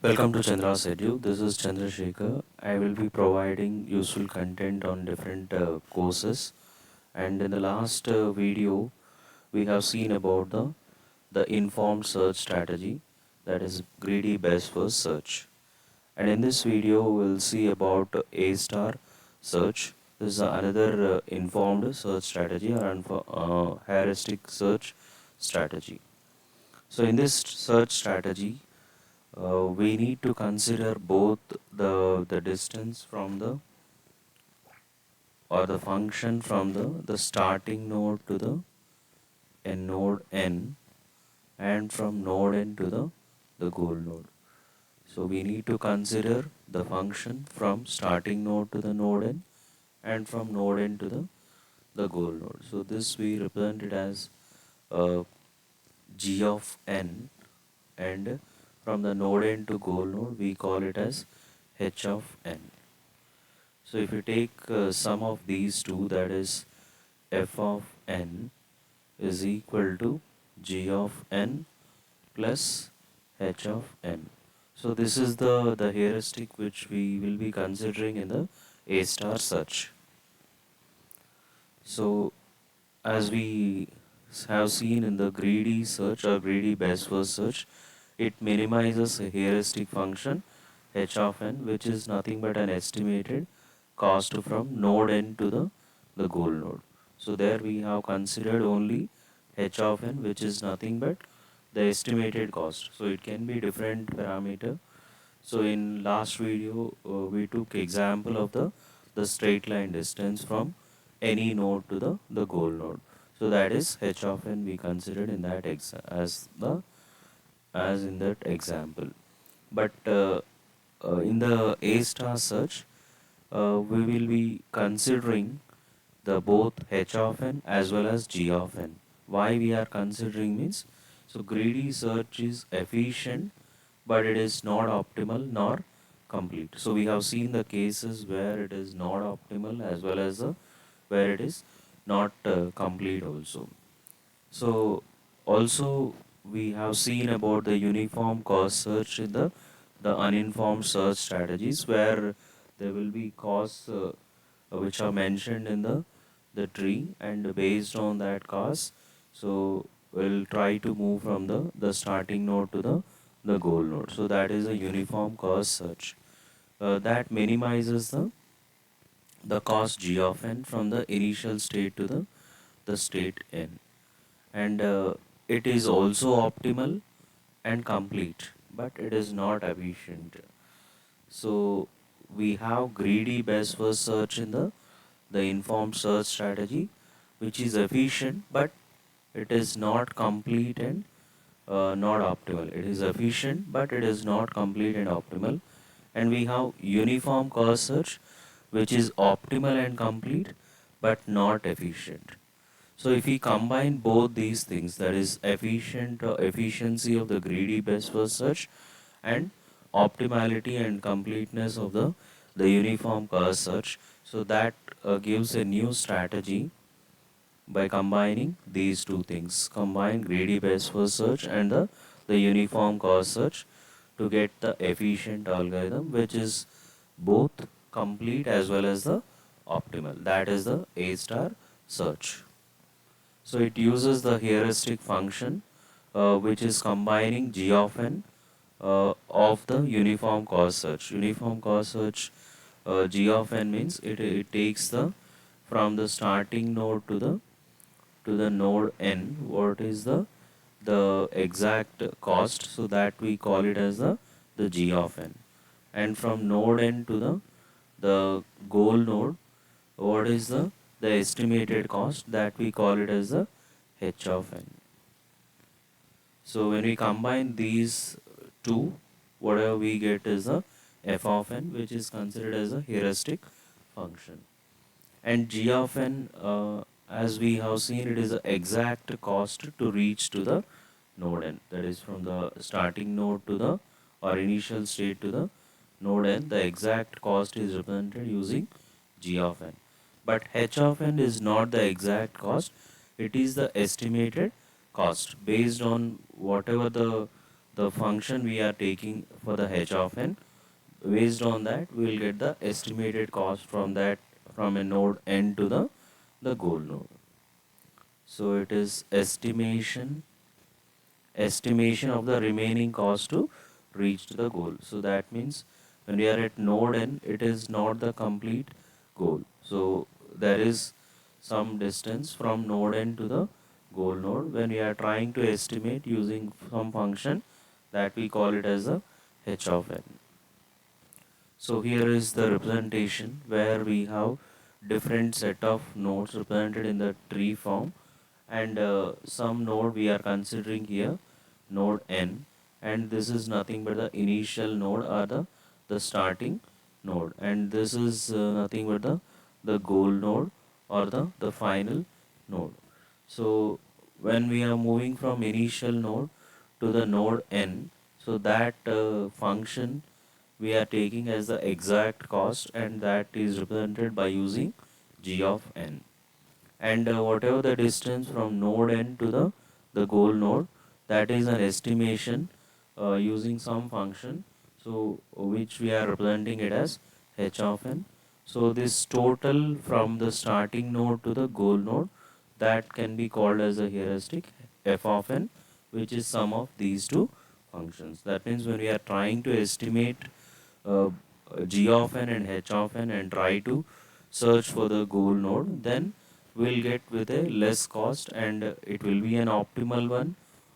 Welcome to Chandra's Edu. This is Chandrasekhar. I will be providing useful content on different courses. And in the last video, we have seen about the informed search strategy, that is greedy best first search. And in this video, we'll see about A star search. This is another informed search strategy or heuristic search strategy. So in this search strategy, we need to consider both the distance from the or the function from the starting node to the node n, and from node n to the goal node. So we need to consider the function from starting node to the node n and from node n to the goal node. So this we represent it as g of n, and from the node n to goal node we call it as h of n. So if you take sum of these two, that is f of n is equal to g of n plus h of n. So this is the heuristic which we will be considering in the A star search. So as we have seen in the greedy search or greedy best first search, it minimizes a heuristic function h of n, which is nothing but an estimated cost from node n to the goal node. So there we have considered only h of n, which is nothing but the estimated cost. So it can be different parameter. So in last video we took example of the straight line distance from any node to the goal node. So that is h of n we considered in that as in that example. But in the A star search, we will be considering the both h of n as well as g of n. Why we are considering means, so greedy search is efficient, but it is not optimal nor complete. So we have seen the cases where it is not optimal as well as where it is not complete also. So also we have seen about the uniform cost search in the uninformed search strategies, where there will be costs which are mentioned in the tree, and based on that cost, so we'll try to move from the starting node to the goal node. So that is a uniform cost search that minimizes the cost g of n from the initial state to the state n, and it is also optimal and complete, but it is not efficient. So we have greedy best first search in the informed search strategy, which is efficient, but it is not complete and not optimal. It is efficient, but it is not complete and optimal. And we have uniform cost search, which is optimal and complete, but not efficient. So if we combine both these things, that is efficiency of the greedy best first search and optimality and completeness of the uniform cost search, so that gives a new strategy by combining these two things. Combine greedy best first search and the uniform cost search to get the efficient algorithm, which is both complete as well as the optimal. That is the A star search. So it uses the heuristic function, which is combining g of n of the uniform cost search. Uniform cost search, g of n means it takes the from the starting node to the node n, what is the exact cost, so that we call it as the g of n, and from node n to the goal node, what is the estimated cost, that we call it as the h of n. So when we combine these two, whatever we get is the f of n, which is considered as a heuristic function. And g of n, as we have seen, it is the exact cost to reach to the node n, that is from the starting node to the or initial state to the node n, the exact cost is represented using g of n. But h of n is not the exact cost, it is the estimated cost based on whatever the function we are taking for the h of n. Based on that, we will get the estimated cost from that, from a node n to the goal node. So it is estimation of the remaining cost to reach the goal. So that means when we are at node n, it is not the complete goal. So there is some distance from node n to the goal node when we are trying to estimate using some function that we call it as the h of n. So here is the representation where we have different set of nodes represented in the tree form, and some node we are considering here node n, and this is nothing but the initial node or the starting node, and this is nothing but the goal node or the final node. So when we are moving from initial node to the node n, so that function we are taking as the exact cost, and that is represented by using g of n. And whatever the distance from node n to the goal node, that is an estimation using some function, so which we are representing it as h of n. So this total from the starting node to the goal node, that can be called as a heuristic f of n, which is sum of these two functions. That means when we are trying to estimate uh, g of n and h of n and try to search for the goal node, then we'll get with a less cost, and it will be an optimal one.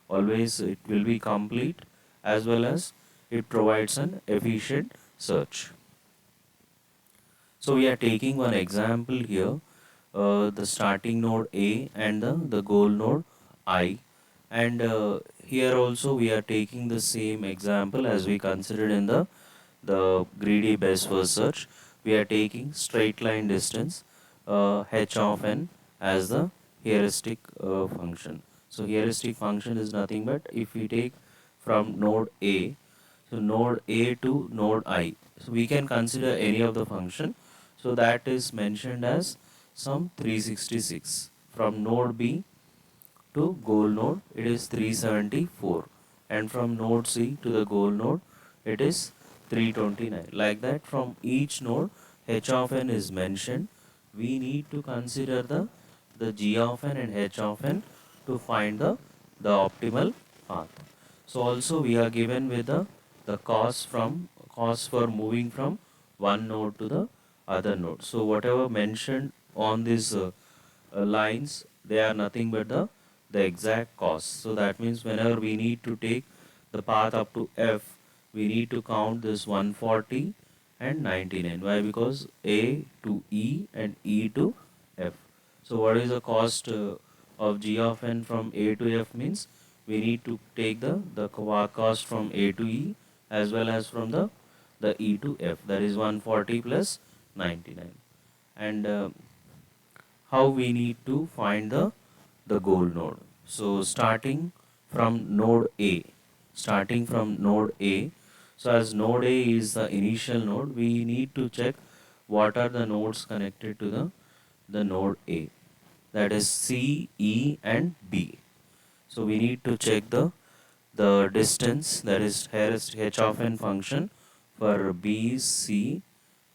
Always it will be complete, as well as it provides an efficient search. So we are taking one example here, the starting node A and the goal node I, and here also we are taking the same example as we considered in the greedy best first search. We are taking straight line distance h of n as the heuristic function. So heuristic function is nothing but if we take from node A, so node A to node I, so we can consider any of the function. So that is mentioned as some 366. From node B to goal node, it is 374, and from node C to the goal node, it is 329. Like that, from each node h of n is mentioned. We need to consider the g of n and h of n to find the optimal path. So also we are given with the cost for moving from one node to the other node. So whatever mentioned on these lines, they are nothing but the exact cost. So that means whenever we need to take the path up to f, we need to count this 140 and 99. Why? Because A to E and E to F. So what is the cost of g of n from A to F means we need to take the cost from A to E as well as from the E to F, that is 140 plus 99. And how we need to find the goal node. So starting from node A, so as node A is the initial node, we need to check what are the nodes connected to the node A, that is C, E and B. So we need to check the distance, that is h of n function for B, C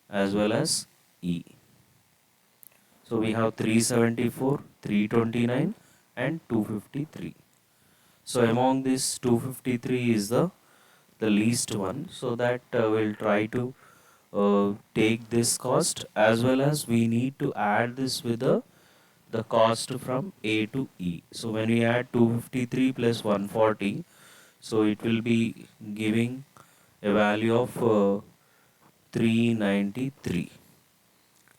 as well as E. So we have 374, 329 and 253. So among these 253 is the least one, so that we'll try to take this cost, as well as we need to add this with the cost from A to E. So when we add 253 plus 140, so it will be giving a value of 393.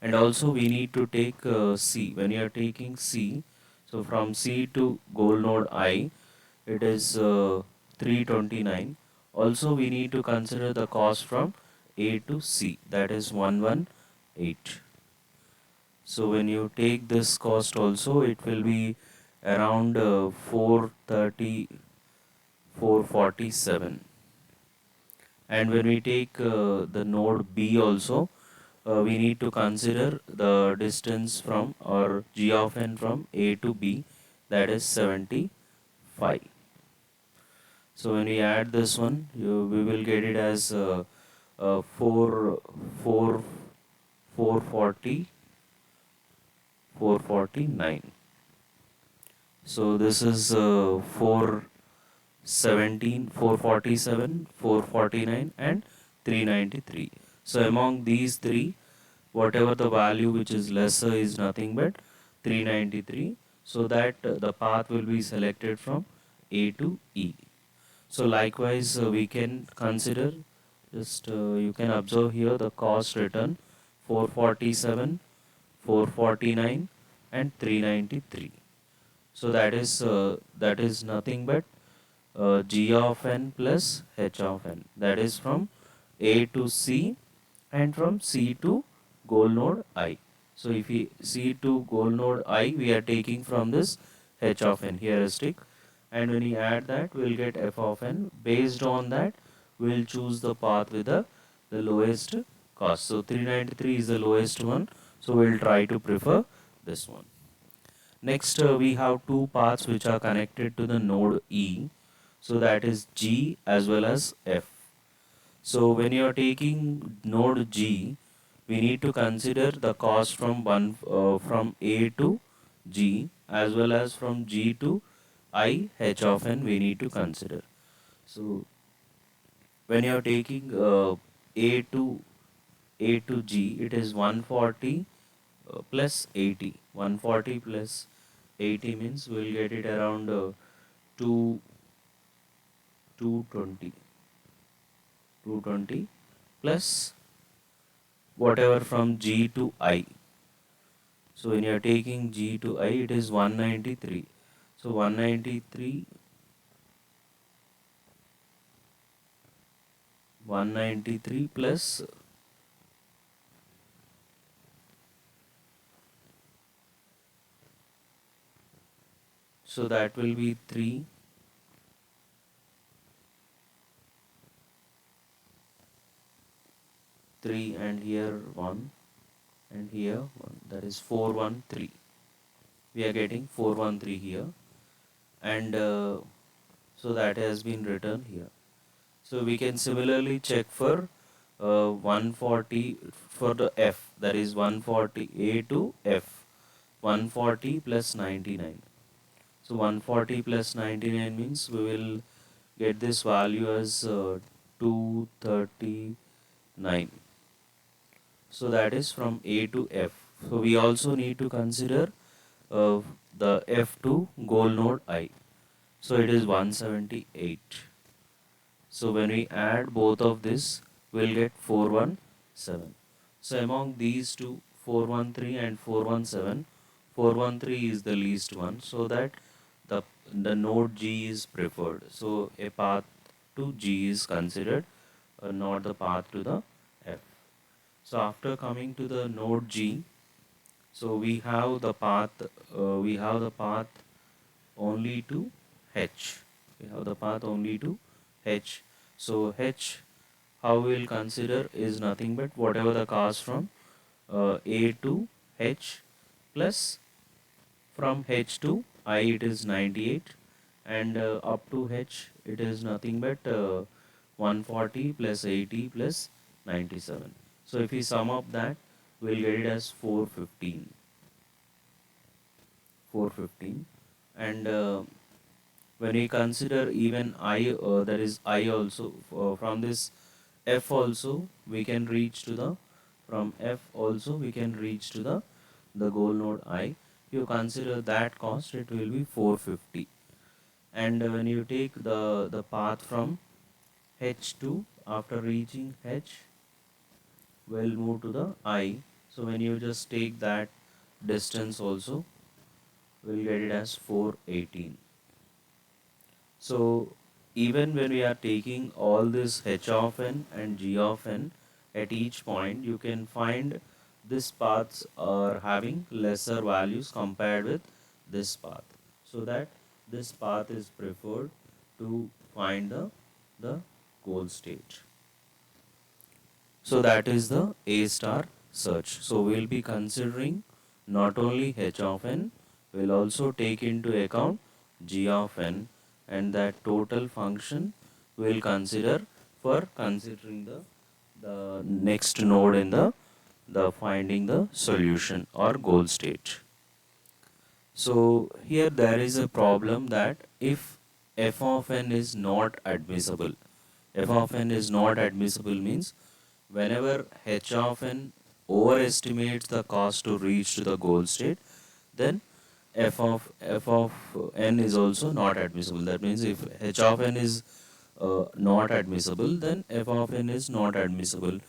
And also we need to take C. When you are taking C, so from C to goal node I, it is 329. Also we need to consider the cost from A to C, that is 118. So when you take this cost also, it will be around 430, 447. And when we take the node B also, we need to consider the distance from, or g of n from A to B, that is 75. So when we add this one, we will get it as 4 4 440 449. So this is 417, 447, 449 and 393. So among these three, whatever the value which is lesser is nothing but 393, so that the path will be selected from A to E. So likewise we can consider, just you can observe here the cost written 447, 449 and 393. So that is nothing but g of n plus h of n, that is from A to C and from C to goal node I. So if we C to goal node I, we are taking from this h of n heuristic, and when we add that, we'll get f of n. Based on that, we'll choose the path with the lowest cost. So 393 is the lowest one, so we'll try to prefer this one. Next, we have two paths which are connected to the node E, so that is G as well as F. So when you are taking node G, we need to consider the cost from from A to G as well as from G to I h of n we need to consider. So when you are taking A to G, it is 140 plus 80. 140 plus 80 means we will get it around 2 220 220 plus whatever from G to I. So when you are taking G to I, it is 193. So 193 plus, so that will be 3 3 and here 1 and here 1, that is 413. We are getting 413 here, and so that has been written here. So we can similarly check for 140 for the F, that is 140 A to F, 140 plus 99. So 140 plus 99 means we will get this value as 239. So that is from A to F. So we also need to consider the F to goal node I. So it is 178. So when we add both of this, we'll get 417. So among these two, 413 and 417, 413 is the least one, so that the the node G is preferred. So a path to G is considered, not the path to the F. So after coming to the node G, so we have the path only to H. We have the path only to H. So H, how we will consider, is nothing but whatever the cost from A to H plus from H to I, it is 98, and up to H it is nothing but 140 plus 80 plus 97. So if we sum up that, we'll get it as 415. 415, and when we consider even I, that is I also, from this F also we can reach to the, from F also we can reach to the goal node I. If you consider that cost, it will be 450. And when you take the path from H to, after reaching H, we'll move to the I. So when you just take that distance also, we'll get it as 418. So even when we are taking all this h of n and g of n at each point, you can find these paths are having lesser values compared with this path, so that this path is preferred to find the goal state. So that is the A star search. So we'll be considering not only h of n, we'll also take into account g of n and that total function we'll consider for considering the next node in the finding the solution or goal state. So here there is a problem that if f of n is not admissible, f of n is not admissible means whenever h of n overestimates the cost to reach to the goal state, then f of n is also not admissible. That means if h of n is not admissible, then f of n is not admissible.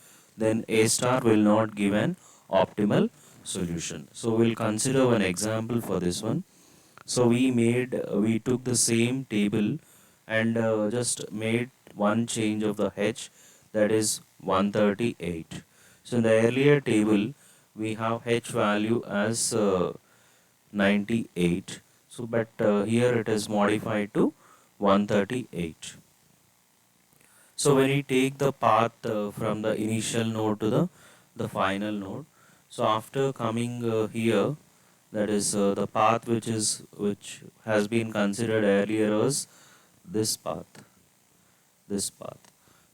Then A star will not give an optimal solution. So we'll consider one example for this one. So we took the same table and just made one change of the h, that is 138. So in the earlier table we have h value as 98. So but here it is modified to 138. So when we take the path from the initial node to the final node, so after coming here, that is the path which has been considered earlier as this path, this path.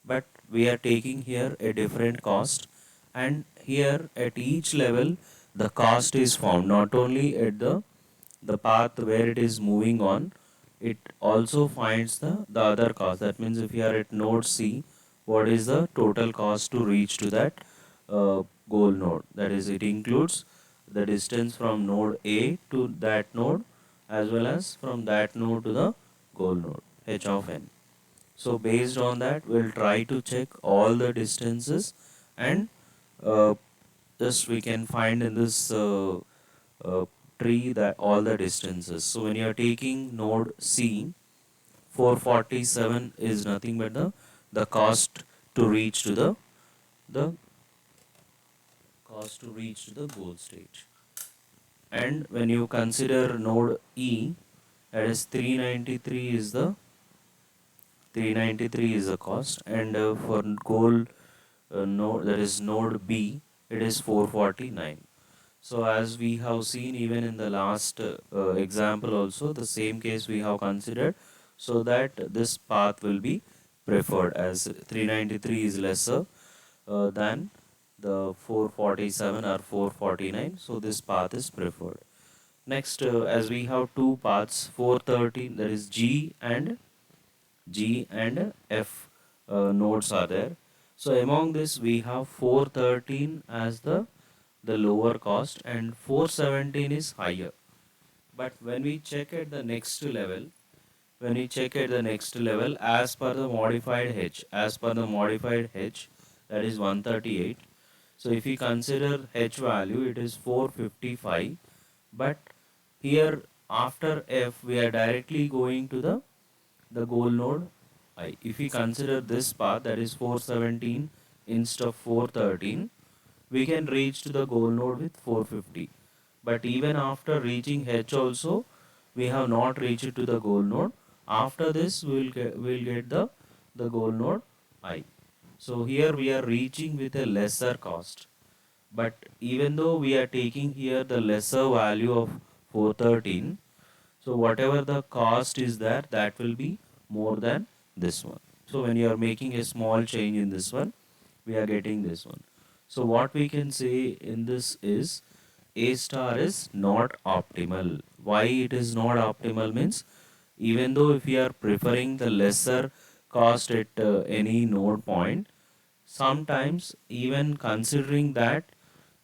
But we are taking here a different cost, and here at each level the cost is found not only at the path where it is moving on, it also finds the other cost. That means if you are at node C, what is the total cost to reach to that goal node? That is, it includes the distance from node A to that node as well as from that node to the goal node, h of n. So based on that, we'll try to check all the distances and uh, just we can find in this uh, tree that all the distances. So when you are taking node C, 447 is nothing but the cost to reach to the cost to reach to the goal state. And when you consider node E, that is 393 is the cost, and for goal node, that is node B, it is 449. So as we have seen even in the last example also, the same case we have considered, so that this path will be preferred as 393 is lesser than the 447 or 449, so this path is preferred. Next, as we have two paths, 413, that is G and F nodes are there. So among this we have 413 as the lower cost and 417 is higher. But when we check at the next level, as per the modified H, that is 138. So if we consider H value, it is 455. But here after F, we are directly going to the goal node I. If we consider this path, that is 417 instead of 413, we can reach to the goal node with 450. But even after reaching H also, we have not reached to the goal node. After this, we'll get the goal node I. So here we are reaching with a lesser cost. But even though we are taking here the lesser value of 413, so whatever the cost is there, that will be more than this one. So when you are making a small change in this one, we are getting this one. So what we can say in this is A star is not optimal. Why it is not optimal means, even though if we are preferring the lesser cost at any node point, sometimes even considering that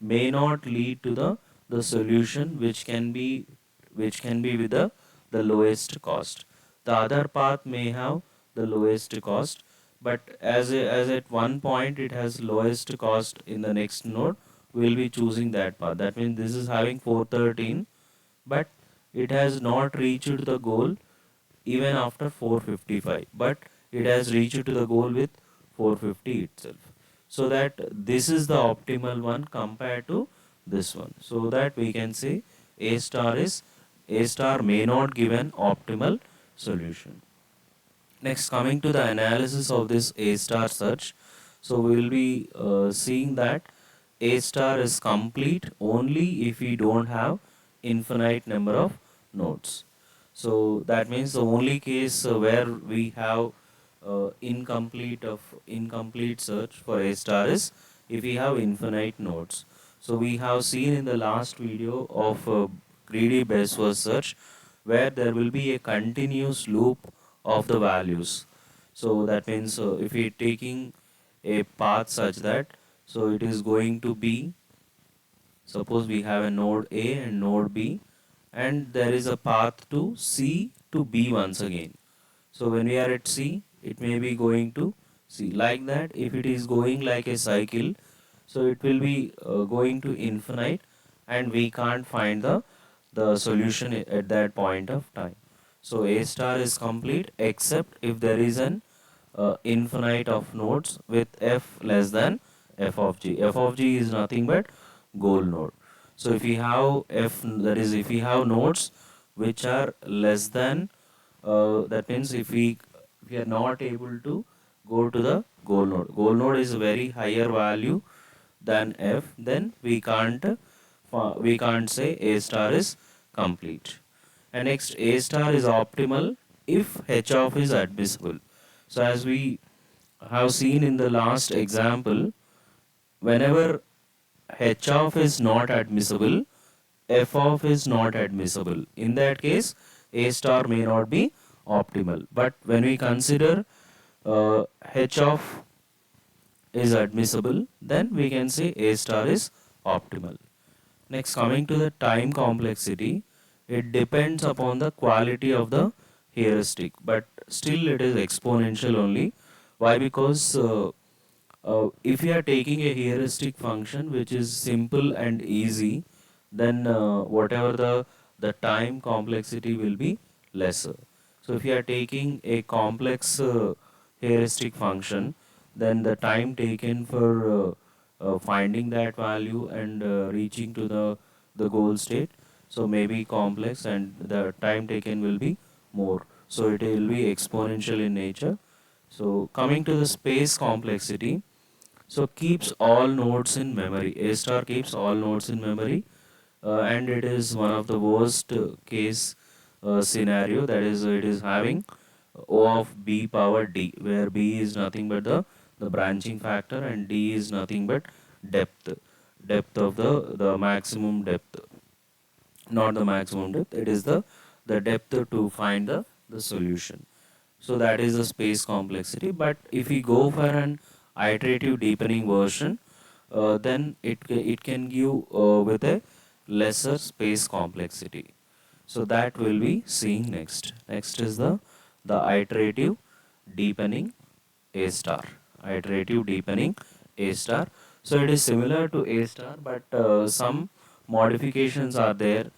may not lead to the solution which can be with the lowest cost. The other path may have the lowest cost, but as at one point it has lowest cost in the next node, we will be choosing that path. That means this is having 413, but it has not reached the goal even after 455, but it has reached to the goal with 450 itself. So that this is the optimal one compared to this one. So that we can say A star may not give an optimal solution. Next, coming to the analysis of this A star search, so we will be seeing that A star is complete only if we don't have infinite number of nodes. So that means the only case where we have incomplete search for A star is if we have infinite nodes. So we have seen in the last video of greedy best first search where there will be a continuous loop of the values. So that means if we are taking a path such that, so it is going to be, suppose we have a node A and node B, and there is a path to C to B once again. So when we are at C, it may be going to C. Like that, if it is going like a cycle, so it will be going to infinite, and we can't find the solution at that point of time. So A star is complete except if there is an infinite of nodes with f less than f of g. F of g is nothing but goal node. So if we have f, that is if we have nodes which are less than, that means if we are not able to go to the goal node. Goal node is a very higher value than f, then we can't say A star is complete. And next, A star is optimal if h of is admissible. So as we have seen in the last example, whenever h of is not admissible, f of is not admissible. In that case, A star may not be optimal. But when we consider h of is admissible, then we can say A star is optimal. Next, coming to the time complexity, it depends upon the quality of the heuristic, but still it is exponential only. Why? Because if you are taking a heuristic function which is simple and easy, then whatever the time complexity will be lesser. So if you are taking a complex heuristic function, then the time taken for finding that value and reaching to the goal state, so maybe complex, and the time taken will be more. So it will be exponential in nature. So coming to the space complexity, so keeps all nodes in memory. A star keeps all nodes in memory, and it is one of the worst case scenario. That is, it is having O of B power D, where B is nothing but the branching factor, and D is nothing but depth of the maximum depth, not the maximum depth. It is the depth to find the solution. So that is the space complexity. But if we go for an iterative deepening version, then it can give with a lesser space complexity. So that will be seeing next. Next is the iterative deepening A star. Iterative deepening A star. So it is similar to A star, but some modifications are there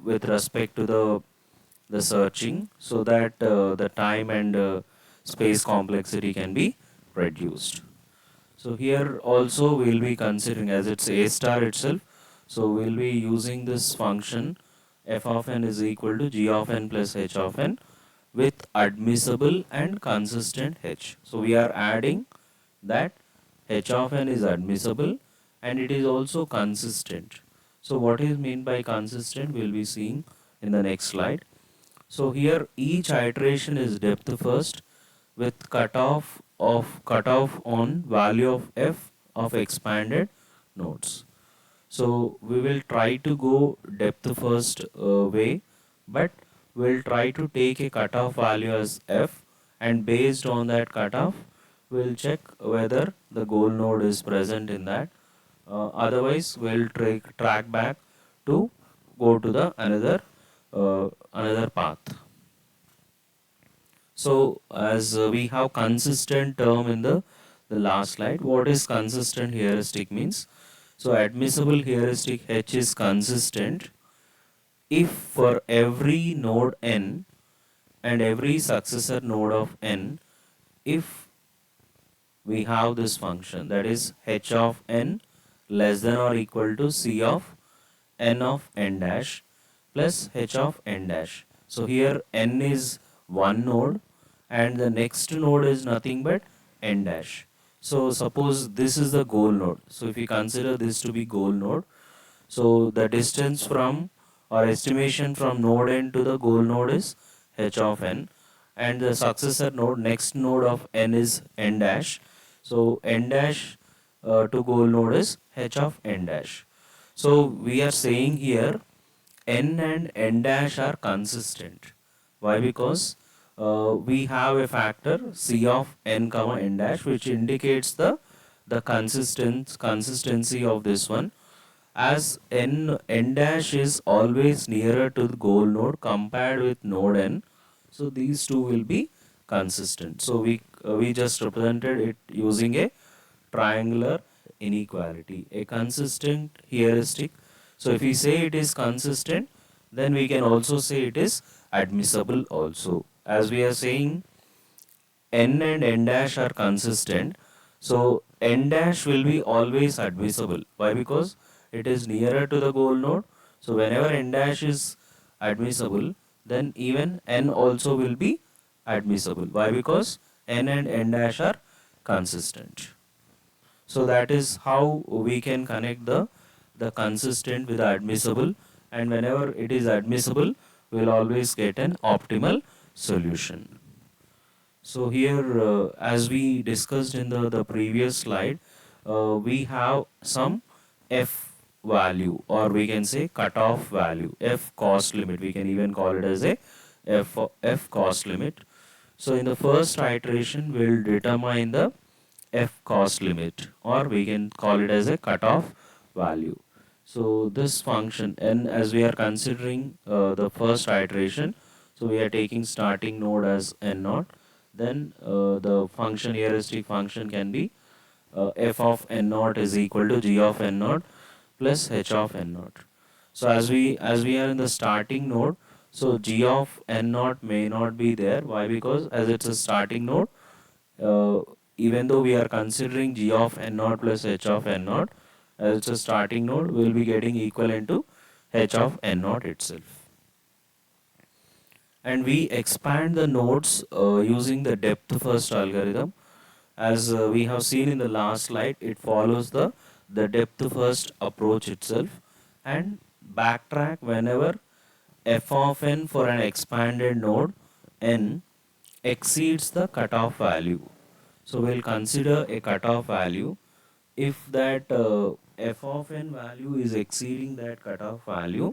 with respect to the searching, so that the time and space complexity can be reduced. So here also we'll be considering, as it's A star itself, so we'll be using this function f of n is equal to g of n plus h of n with admissible and consistent h. So we are adding that h of n is admissible and it is also consistent. So what is meant by consistent, we'll be seeing in the next slide. So here each iteration is depth first with cutoff on value of f of expanded nodes. So we will try to go depth first way, but we'll try to take a cutoff value as f, and based on that cutoff we'll check whether the goal node is present in that. Otherwise we'll track back to go to the another path. So as we have consistent term in the last slide, what is consistent heuristic means? So admissible heuristic h is consistent if for every node n and every successor node of n, if we have this function, that is h of n less than or equal to c of n of n dash plus h of n dash. So here n is one node and the next node is nothing but n dash. So suppose this is the goal node. So if we consider this to be goal node, so the distance from or estimation from node n to the goal node is h of n, and the successor node, next node of n is n dash. So n dash to goal node is h of n dash. So we are saying here n and n dash are consistent. Why? Because we have a factor c of n comma n dash, which indicates the consistency of this one, as n dash is always nearer to the goal node compared with node n. So these two will be consistent. So we just represented it using a triangular inequality, a consistent heuristic. So if we say it is consistent, then we can also say it is admissible also. As we are saying n and n dash are consistent, so n dash will be always admissible. Why? Because it is nearer to the goal node. So whenever n dash is admissible, then even n also will be admissible. Why? Because n and n dash are consistent. So that is how we can connect the consistent with the admissible, and whenever it is admissible, we'll always get an optimal solution. So here, as we discussed in the previous slide, we have some f value, or we can say cutoff value, f cost limit. We can even call it as a f cost limit. So in the first iteration, we'll determine the f cost limit, or we can call it as a cutoff value. So this function n, as we are considering the first iteration, so we are taking starting node as n naught, then the function, heuristic function, can be f of n naught is equal to g of n naught plus h of n naught. So as we are in the starting node, so g of n naught may not be there. Why? Because as it's a starting node, uh, even though we are considering g of n naught plus h of n naught as it's a starting node, we will be getting equivalent to h of n naught itself. And we expand the nodes using the depth first algorithm. As we have seen in the last slide, it follows the depth first approach itself, and backtrack whenever f of n for an expanded node n exceeds the cutoff value. So we'll consider a cutoff value. If that f of n value is exceeding that cutoff value,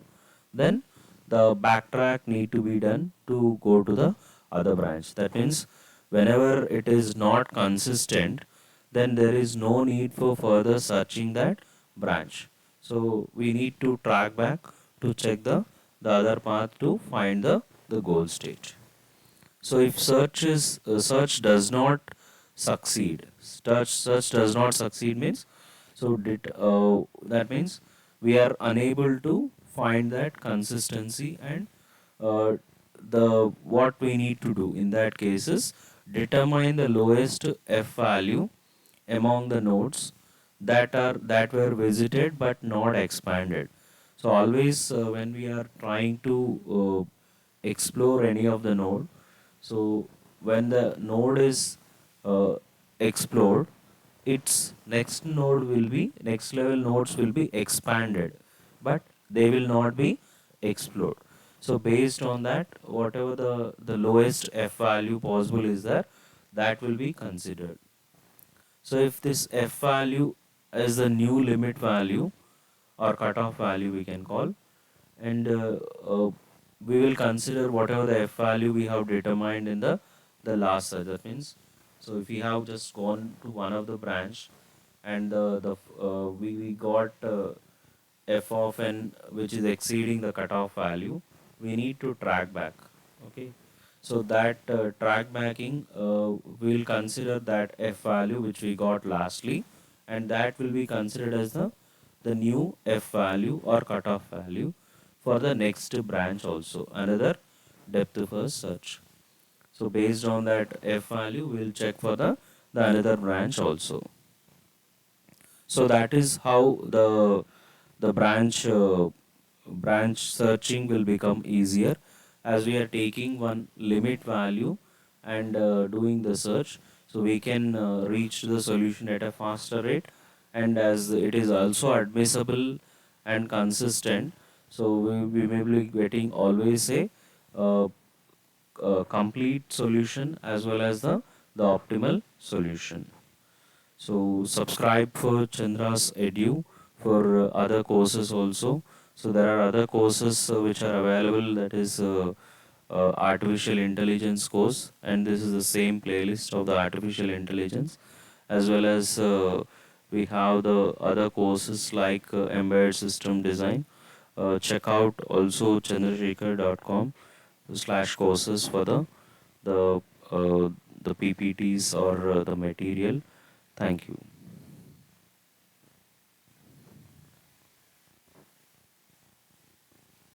then the backtrack need to be done to go to the other branch. That means whenever it is not consistent, then there is no need for further searching that branch. So we need to track back to check the other path to find the goal state. So if search does not succeed, search does not succeed means, so that means we are unable to find that consistency, and uh, the what we need to do in that case is determine the lowest f value among the nodes that were visited but not expanded. So always when we are trying to explore any of the node, so when the node is uh, explored, its next level nodes will be expanded, but they will not be explored. So based on that, whatever the lowest f value possible is there, that will be considered. So if this f value is the new limit value or cutoff value, we can call, and we will consider whatever the f value we have determined in the last search. That means, so if we have just gone to one of the branch, and we got f of n which is exceeding the cutoff value, we need to track back. Okay, so that track backing, we will consider that f value which we got lastly, and that will be considered as the new f value or cutoff value for the next branch also, another depth first search. So based on that f value, we will check for the another branch also. So that is how the branch searching will become easier, as we are taking one limit value and doing the search, so we can reach the solution at a faster rate, and as it is also admissible and consistent, So we may be getting always uh, a complete solution as well as the optimal solution. So subscribe for Chandra's Edu for other courses also. So there are other courses which are available, that is artificial intelligence course, and this is the same playlist of the artificial intelligence, as well as we have the other courses like embedded system design. Check out also chandrasekhar.com/courses for the uh, the PPTs or the material. Thank you.